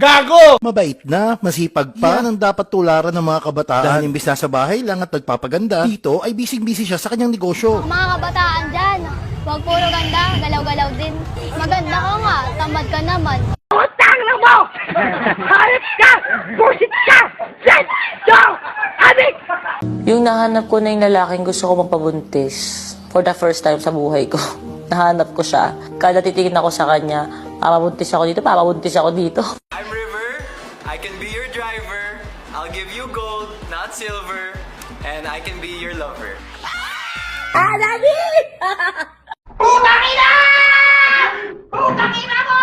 Gago! Mabait na, masipag pa, nang dapat tularan ng mga kabataan. Dahil imbis na sa bahay lang at nagpapaganda, dito ay bising-busy siya sa kanyang negosyo. Mga kabataan dyan, huwag puro ganda, galaw-galaw din. Maganda ka nga, tamad ka naman. Utang na mo! Harap ka! Busit ka! Set! Go! Adik! Yung nahanap ko na yung lalaking gusto ko magpabuntis for the first time sa buhay ko. Nahanap ko siya. Kada titingin ako sa kanya, papabuntis ako dito, papabuntis ako dito. I'm River. I can be your driver. I'll give you gold, not silver. And I can be your lover. Putang ina! Putang ina mo!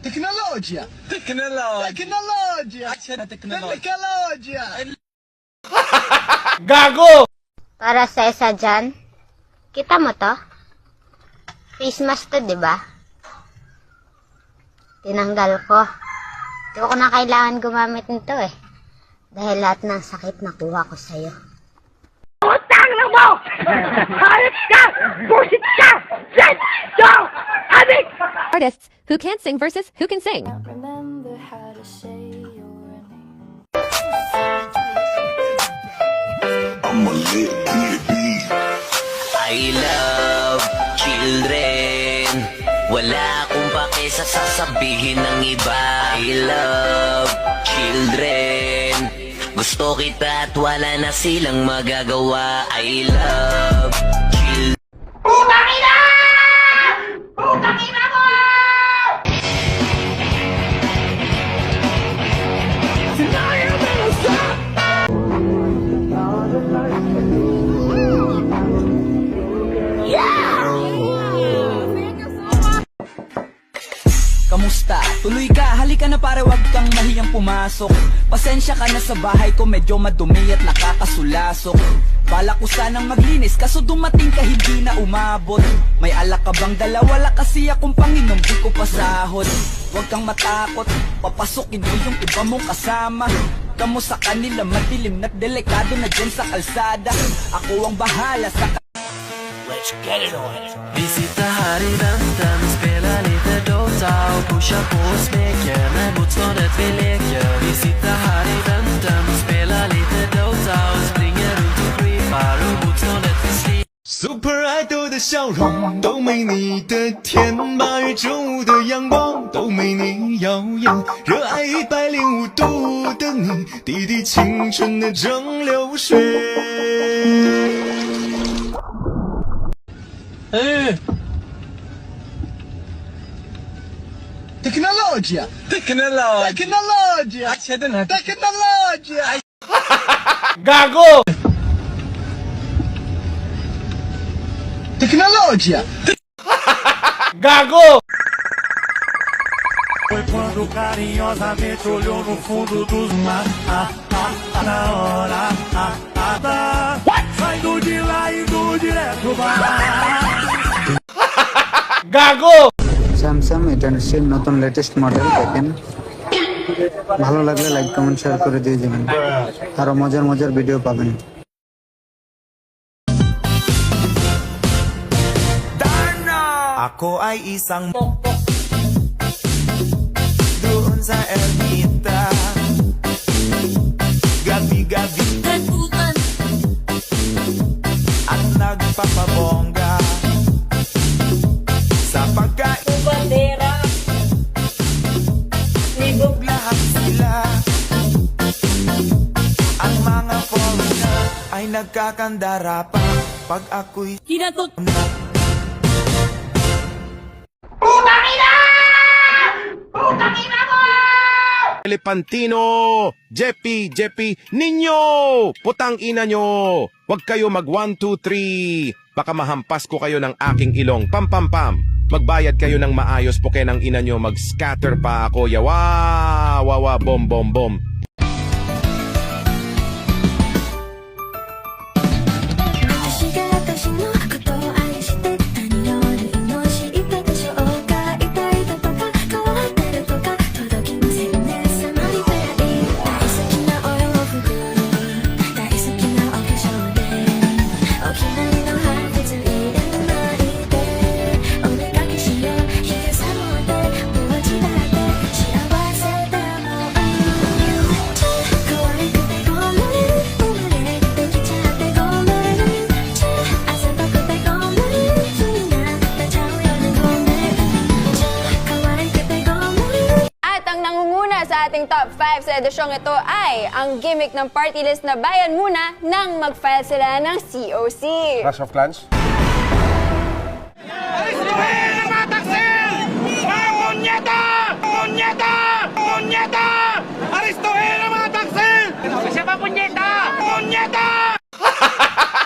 Teknolojia! Teknolojia! Teknolojia! Gago! Para sa isa dyan, kita mo to? Face mask to, di ba? Tinanggal ko. Di ko na kailangan gumamit nito eh. Dahil lahat ng sakit nakuha ko sa'yo. Utang na mo! Harap ka! Busit ka! Set! Go! Adik! Artists who can't sing versus who can sing. Remember how to say your name. I love children. Wala akong pake sa sasabihin ng iba. I love children. Gusto kita at wala na silang magagawa. I love children. Putang ina! Putang ina mo! Kamusta? Tuloy ka, halika na pare, wag kang mahiyang pumasok. Pasensya ka na sa bahay ko, medyo madumi at nakakasulasok. Bala ko sanang maglinis, kaso dumating ka hindi na umabot. May alak ka bang dala? Wala kasi akong panginom, di ko pasahod. Huwag kang matakot, papasukin mo yung iba mong kasama. Kamo sa kanila madilim na't delikado na dyan sa kalsada. Ako ang bahala sa Let's get it on. Vi sitter här i väntan och spelar lite Dota och pushar på och smeker när motståndet vi leker. Vi sitter här i väntan och spelar lite Dota och springer runt och creepar och motståndet vi sliter. Super Idol 的笑容都没你的甜，8月正午的阳光都没你耀眼，热爱105度的你，滴滴青春的蒸馏水。Teknolojia! Teknolojia! Teknolojia! Gago! Teknolojia! Gago! Foi quando carinhosamente olhou no fundo dos mares. Na hora, saindo de lá e indo direto para. Gago! Samsung international নতুন latest model দেখেন। ভালো লাগলে like comment share করে দিয়ে যাবেন। আরো মজার মজার ভিডিও পাবেন। Ako ay isang mokpok doon sa ermita. Gabi-gabi at nagpapabongga sa pagkain bandera. Libog lahat sila. Ang mga foreigner ay nagkakandara pa pag ako'y hinatot na. Putang ina! Putang ina mo! Elepantino, Jeppy, ninyo! Putang ina nyo! Huwag kayo mag 1, 2, 3. Baka mahampas ko kayo ng aking ilong. Pam. Magbayad kayo ng maayos po kaya ng ina nyo. Mag-scatter pa ako. Yawa! Wawa! Bom! sa edisyong ito ay ang gimmick ng party list na bayan muna nang mag-file sila ng COC. Clash of Clans?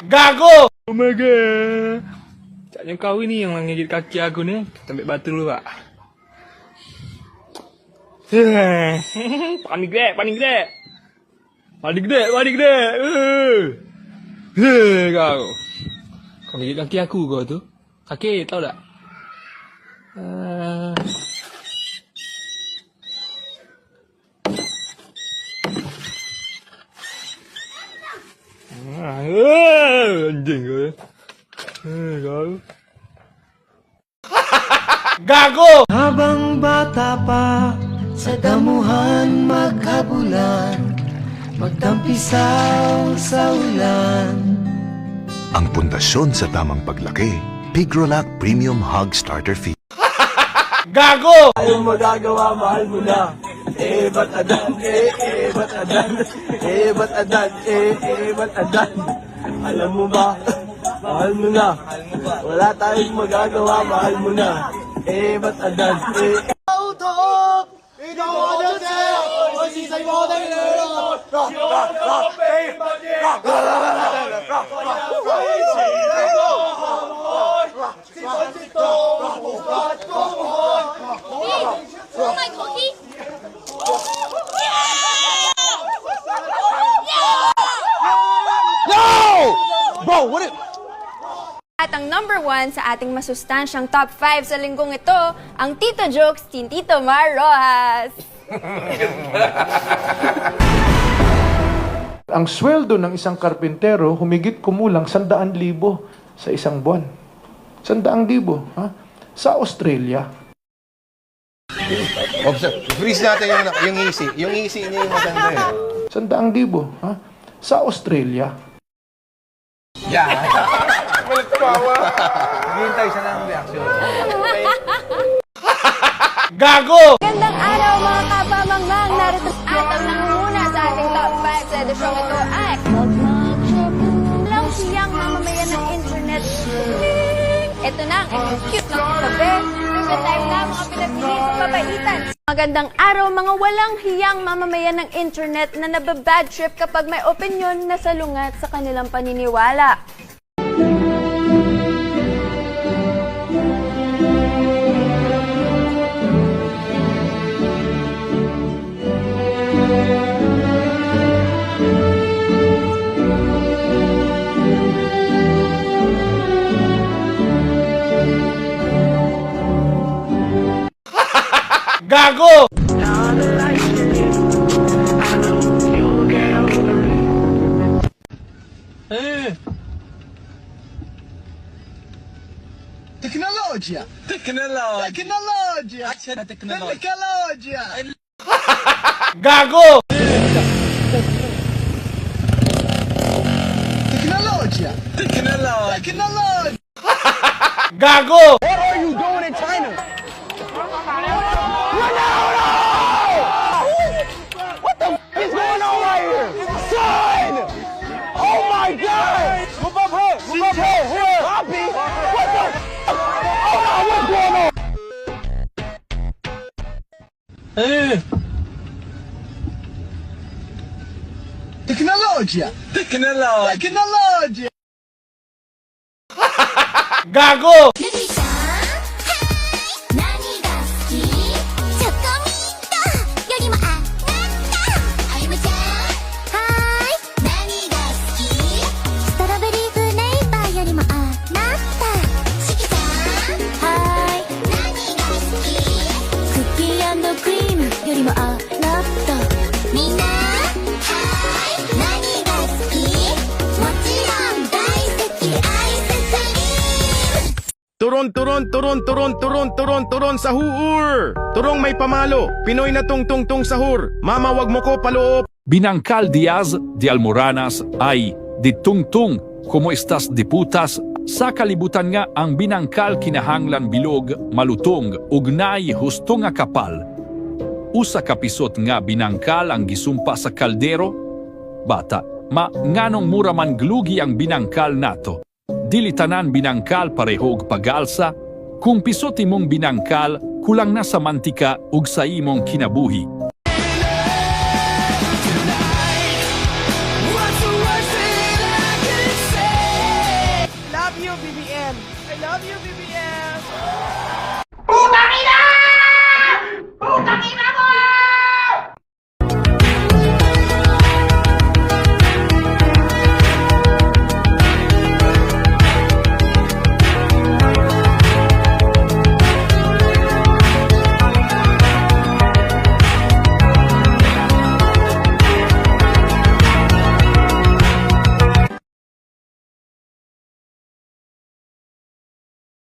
Gago! Omega! Taknya kau ini yang menggigit kaki aku ni. Kita ambil batu dulu, Pak. Panik dek, panik dek. Panik dek, panik dek. Kau. Kau gigit kaki aku kau tu. Sakit, tahu tak? Anjing kau. Kau. Gago! Habang bata pa, sa damuhan magkabulan, magtampisaw sa ulan. Ang pundasyon sa tamang paglaki, Pigrolac Premium Hog Starter Feed. Gago! Ayaw magagawa, mahal mo na. Ba't adan? Ba't adan? Ba't adan? Ba't adan? Alam mo ba, mahal mo na. Wala tayong magagawa, mahal mo na. Ba't adan? Bro, what it... At ang number 1 sa ating masustansyang top 5 sa linggong ito, ang Tito Jokes, Tito Mar Rojas. Ang sweldo ng isang karpintero humigit kumulang 100,000 sa isang buwan. 100,000, ha? Sa Australia. Freeze natin yung easy. Yung easy niya yung maganda eh. 100,000, ha? Sa Australia. Yeah. Walang tumawa. Hintay siya ng reaction. Gago! Gandang araw mga kapamangmang, narito at ang nangunguna sa ating top 5 sa edisyong ito ay walang siyang mamamayan ng internet. Ito na ang cute na kape. Super time na mga pinapili sa mabaitan. Magandang araw mga walang hiyang mamamayan ng internet na nababad trip kapag may opinyon na salungat sa kanilang paniniwala. Gago! Teknologia! Teknologia! Teknologia! Gago! Teknologia! Teknologia! Gago! What are you doing in China? What the f is going on right here? Son! Oh my God! Move up here! Move up here! Here! Poppy! What the f? Hold on! What's going on? Teknologia! Teknologia! Teknologia! Gago! Turon sa huur! Turong may pamalo, Pinoy na tungtong sahur, Mama wag mo ko paloob. Binangkal Diaz de Almoranas ay ditungtung como estas diputas sa kalibutan nga ang binangkal kinahanglan bilog malutong ugnay husto nga kapal. usa ka pisot nga binangkal ang gisumpa sa kaldero? Bata, nganong mura man glugi ang binangkal nato? Dili tanan binangkal pareho og pagalsa? Kung pisot imong binangkal, kulang na sa mantika ug sa imong kinabuhi.